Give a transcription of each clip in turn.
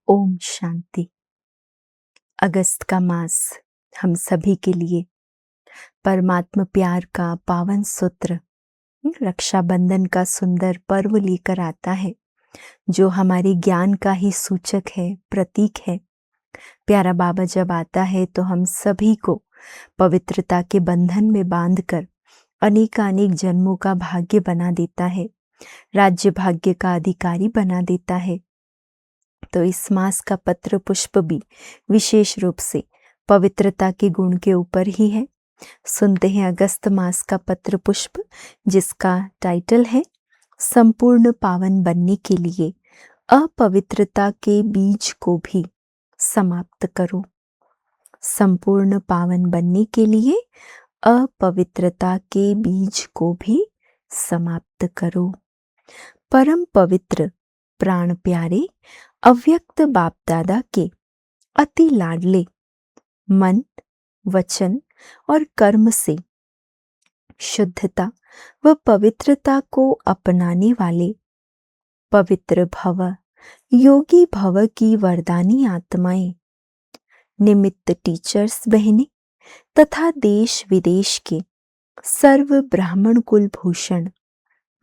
ओम शांति। अगस्त का मास हम सभी के लिए परमात्मा प्यार का पावन सूत्र रक्षाबंधन का सुंदर पर्व लेकर आता है, जो हमारे ज्ञान का ही सूचक है, प्रतीक है। प्यारा बाबा जब आता है तो हम सभी को पवित्रता के बंधन में बांधकर अनेकानेक जन्मों का भाग्य बना देता है, राज्य भाग्य का अधिकारी बना देता है। तो इस मास का पत्र पुष्प भी विशेष रूप से पवित्रता के गुण के ऊपर ही है। सुनते हैं अगस्त मास का पत्र पुष्प, जिसका टाइटल है संपूर्ण पावन बनने के लिए अपवित्रता के बीज को भी समाप्त करो। संपूर्ण पावन बनने के लिए अपवित्रता के बीज को भी समाप्त करो। परम पवित्र प्राण प्यारे अव्यक्त बाप दादा के अति लाडले मन, वचन और कर्म से शुद्धता व पवित्रता को अपनाने वाले पवित्र भव, योगी भव की वरदानी आत्माएं, निमित्त टीचर्स बहनें तथा देश विदेश के सर्व ब्राह्मण कुल भूषण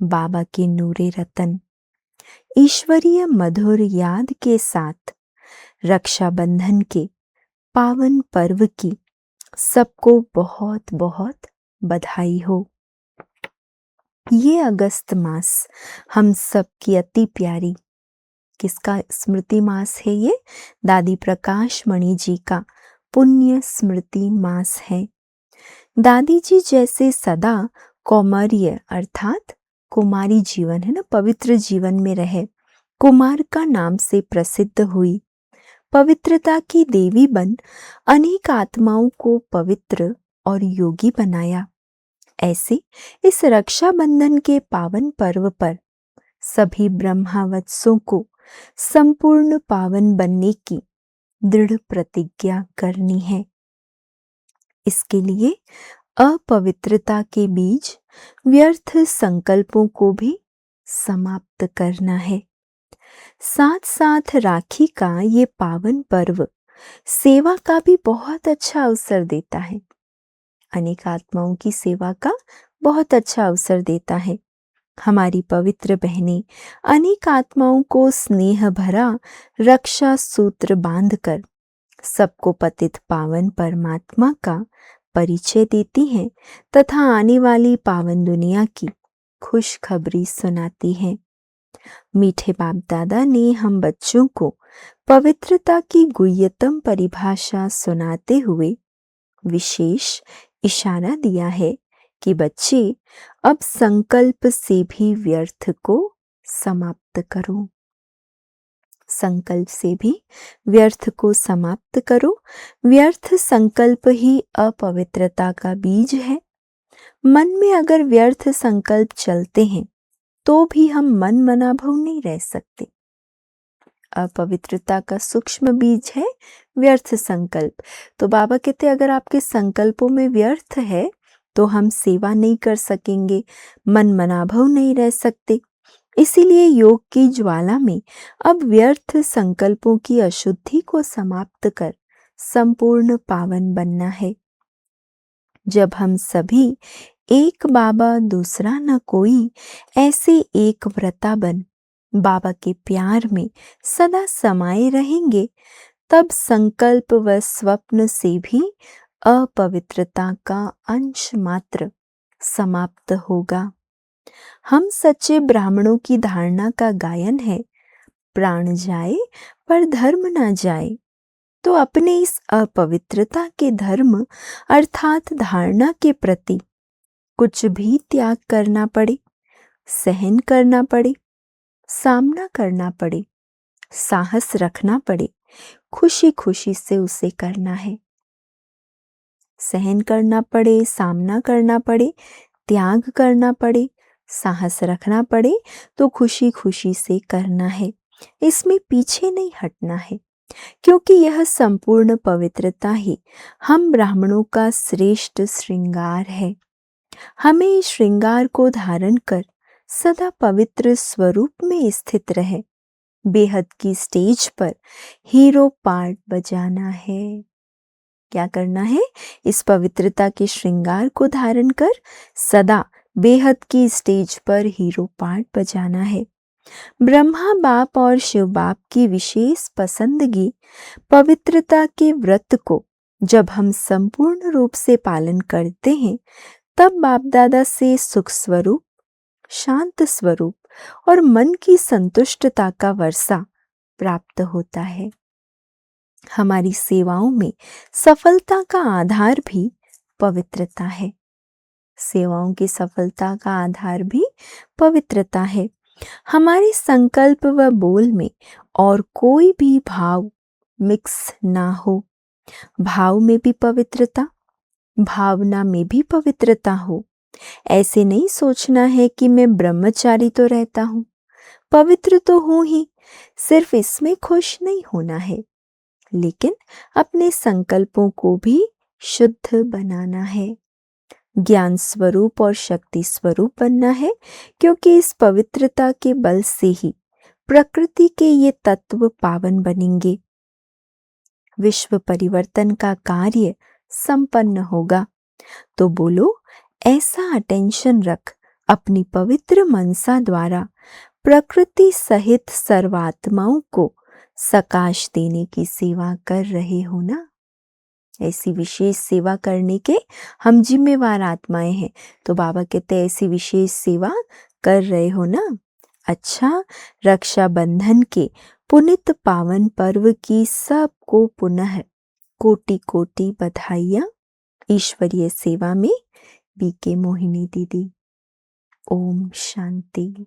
बाबा के नूरे रतन ईश्वरीय मधुर याद के साथ रक्षाबंधन के पावन पर्व की सबको बहुत बहुत बधाई हो। ये अगस्त मास हम सब की अति प्यारी, किसका स्मृति मास है? ये दादी प्रकाश मणि जी का पुण्य स्मृति मास है। दादी जी जैसे सदा कौमार्य अर्थात कुमारी जीवन है ना, पवित्र जीवन में रहे, कुमार का नाम से प्रसिद्ध हुई, पवित्रता की देवी बन अनेक आत्माओं को पवित्र और योगी बनाया। ऐसे इस रक्षाबंधन के पावन पर्व पर सभी ब्रह्मावत्सों को संपूर्ण पावन बनने की दृढ़ प्रतिज्ञा करनी है। इसके लिए अपवित्रता के बीज, व्यर्थ संकल्पों को भी समाप्त करना है। साथ साथ राखी का ये पावन पर्व सेवा का भी बहुत अच्छा अवसर देता है। अनेक आत्माओं की सेवा का बहुत अच्छा अवसर देता है। हमारी पवित्र बहनें अनेक आत्माओं को स्नेह भरा रक्षा सूत्र बांधकर सबको पतित पावन परमात्मा का परिचय देती हैं तथा आने वाली पावन दुनिया की खुशखबरी सुनाती हैं। मीठे बाप दादा ने हम बच्चों को पवित्रता की गुह्यतम परिभाषा सुनाते हुए विशेष इशारा दिया है कि बच्चे अब संकल्प से भी व्यर्थ को समाप्त करो। संकल्प से भी व्यर्थ को समाप्त करो। व्यर्थ संकल्प ही अपवित्रता का बीज है। मन में अगर व्यर्थ संकल्प चलते हैं तो भी हम मन मना भव नहीं रह सकते। अपवित्रता का सूक्ष्म बीज है व्यर्थ संकल्प। तो बाबा कहते अगर आपके संकल्पों में व्यर्थ है तो हम सेवा नहीं कर सकेंगे, मन मनाभव नहीं रह सकते। इसीलिए योग की ज्वाला में अब व्यर्थ संकल्पों की अशुद्धि को समाप्त कर संपूर्ण पावन बनना है। जब हम सभी एक बाबा दूसरा न कोई, ऐसे एक व्रता बन बाबा के प्यार में सदा समाये रहेंगे, तब संकल्प व स्वप्न से भी अपवित्रता का अंश मात्र समाप्त होगा। हम सच्चे ब्राह्मणों की धारणा का गायन है, प्राण जाए पर धर्म ना जाए। तो अपने इस अपवित्रता के धर्म अर्थात धारणा के प्रति कुछ भी त्याग करना पड़े, सहन करना पड़े, सामना करना पड़े, साहस रखना पड़े, खुशी खुशी से उसे करना है। सहन करना पड़े, सामना करना पड़े, त्याग करना पड़े, साहस रखना पड़े तो खुशी खुशी से करना है। इसमें पीछे नहीं हटना है, क्योंकि यह संपूर्ण पवित्रता ही हम ब्राह्मणों का श्रेष्ठ श्रृंगार है। हमें इस श्रृंगार को धारण कर सदा पवित्र स्वरूप में स्थित रहे। बेहद की स्टेज पर हीरो पार्ट बजाना है। क्या करना है? इस पवित्रता के श्रृंगार को धारण कर सदा बेहद की स्टेज पर हीरो पार्ट बजाना है। ब्रह्मा बाप और शिव बाप की विशेष पसंदगी पवित्रता के व्रत को जब हम संपूर्ण रूप से पालन करते हैं, तब बाप दादा से सुख स्वरूप, शांत स्वरूप और मन की संतुष्टता का वर्षा प्राप्त होता है। हमारी सेवाओं में सफलता का आधार भी पवित्रता है। सेवाओं की सफलता का आधार भी पवित्रता है। हमारे संकल्प व बोल में और कोई भी भाव मिक्स ना हो। भाव में भी पवित्रता, भावना में भी पवित्रता हो। ऐसे नहीं सोचना है कि मैं ब्रह्मचारी तो रहता हूँ, पवित्र तो हूँ ही, सिर्फ इसमें खुश नहीं होना है, लेकिन अपने संकल्पों को भी शुद्ध बनाना है। ज्ञान स्वरूप और शक्ति स्वरूप बनना है, क्योंकि इस पवित्रता के बल से ही प्रकृति के ये तत्व पावन बनेंगे। विश्व परिवर्तन का कार्य संपन्न होगा। तो बोलो, ऐसा अटेंशन रख अपनी पवित्र मनसा द्वारा प्रकृति सहित सर्वात्माओं को सकाश देने की सेवा कर रहे हो ना। ऐसी विशेष सेवा करने के हम जिम्मेवार आत्माएं हैं। तो बाबा कहते हैं ऐसी विशेष सेवा कर रहे हो ना। अच्छा, रक्षाबंधन के पुनित पावन पर्व की सबको पुनः कोटि कोटि बधाइयाँ। ईश्वरीय सेवा में बीके मोहिनी दीदी। ओम शांति।